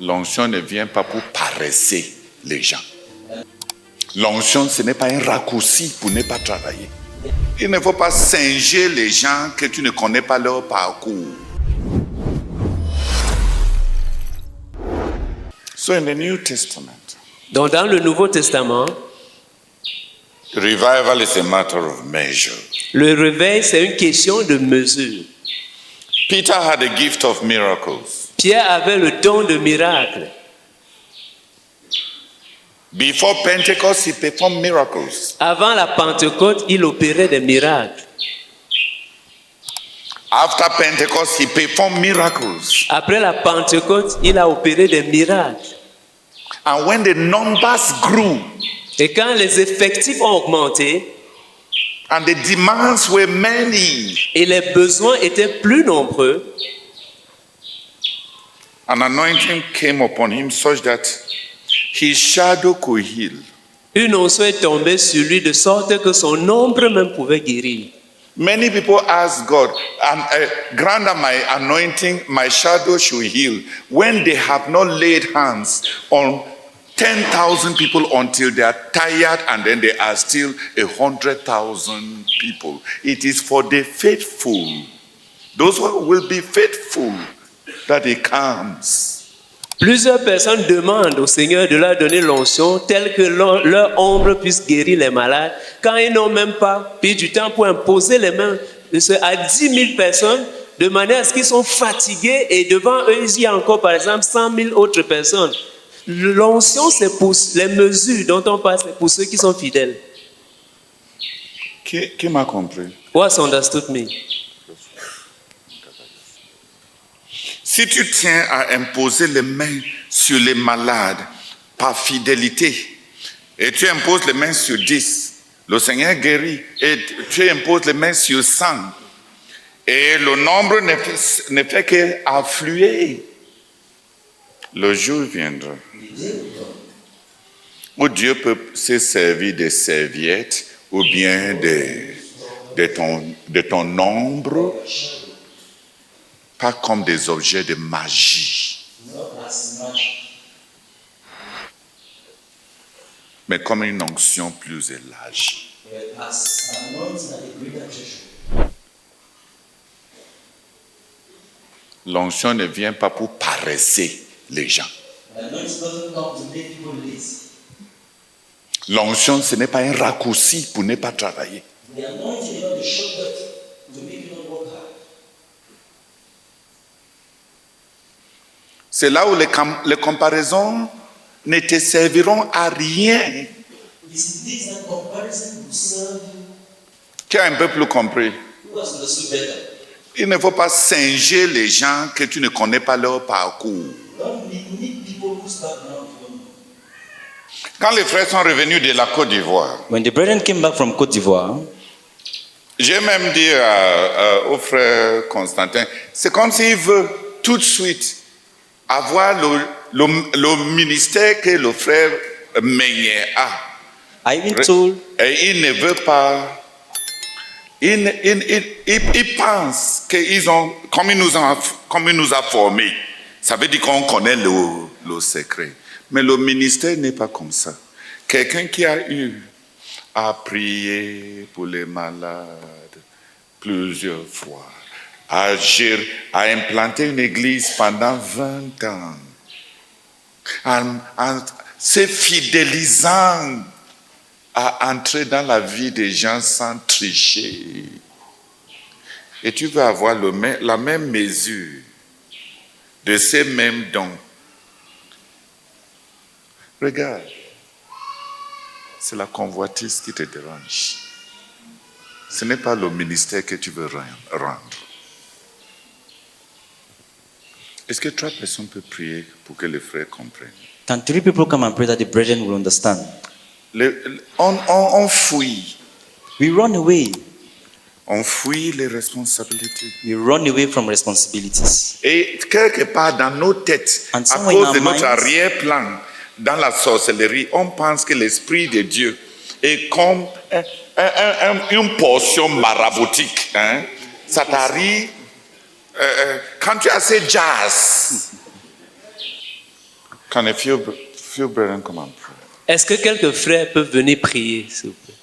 L'onction ne vient pas pour paresser les gens. L'onction, ce n'est pas un raccourci pour ne pas travailler. Il ne faut pas singer les gens que tu ne connais pas leur parcours. So in the New Testament, Donc dans le Nouveau Testament, revival is a matter of measure. le réveil, c'est une question de mesure. Peter had a gift of miracles. Pierre avait le don de miracle. Before Pentecost, he performed miracles. Avant la Pentecôte, il opérait des miracles. After Pentecost, he performed miracles. Après la Pentecôte, il a opéré des miracles. And when the numbers grew Et quand les effectifs ont augmenté and the demands were many, et les besoins étaient plus nombreux, an anointing came upon him such that his shadow could heal. une onction est tombée sur lui de sorte que son ombre même pouvait guérir. Many people ask God, grant that my anointing, my shadow should heal, when they have not laid hands on 10,000 people until they are tired, and then they are still 100,000 people. It is for the faithful, those who will be faithful, that it comes. Plusieurs personnes demandent au Seigneur de leur donner l'onction telle que leur ombre puisse guérir les malades, quand ils n'ont même pas pris du temps pour imposer les mains à 10 000 personnes, de manière à ce qu'ils sont fatigués et devant eux, il y a encore par exemple 100 000 autres personnes. L'onction, c'est pour les mesures dont on parle, c'est pour ceux qui sont fidèles. Qui m'a compris? Who has understood me? Si tu tiens à imposer les mains sur les malades par fidélité, et tu imposes les mains sur 10, le Seigneur guérit, et tu imposes les mains sur 100, et le nombre ne fait qu'affluer, le jour viendra où Dieu peut se servir des serviettes ou bien de ton ombre, pas comme des objets de magie, mais comme une onction plus élargie. L'onction ne vient pas pour paresser les gens. L'onction, ce n'est pas un raccourci pour ne pas travailler. C'est là où les comparaisons ne te serviront à rien. Qui a un peu plus compris? Il ne faut pas singer les gens que tu ne connais pas leur parcours. Quand les frères sont revenus de la Côte d'Ivoire, when the brethren came back from Côte d'Ivoire, j'ai même dit au frère Constantin, c'est comme s'il veut tout de suite avoir le ministère que le frère Meunier a. I even told, Et il ne veut pas. Il pense qu'ils ont, comme il nous a formés, ça veut dire qu'on connaît le secret. Mais le ministère n'est pas comme ça. Quelqu'un qui a eu à prier pour les malades plusieurs fois, à implanter une église pendant 20 ans, en se fidélisant à entrer dans la vie des gens sans tricher. Et tu veux avoir la même mesure de ces mêmes dons. Regarde, c'est la convoitise qui te dérange. Ce n'est pas le ministère que tu veux rendre. Est-ce que 3 personnes peuvent prier pour que les frères comprennent? can 3 people come and pray that the brethren will understand? On fuit. We run away. On fuit les responsabilités. We run away from responsibilities. Et quelque part dans nos têtes, And à somewhere in cause our de notre minds, arrière-plan, dans la sorcellerie, on pense que l'Esprit de Dieu est comme une portion maraboutique. Hein? Ça t'arrive quand tu as ces jazz. Can a few brethren come and pray? Est-ce que quelques frères peuvent venir prier, s'il vous plaît?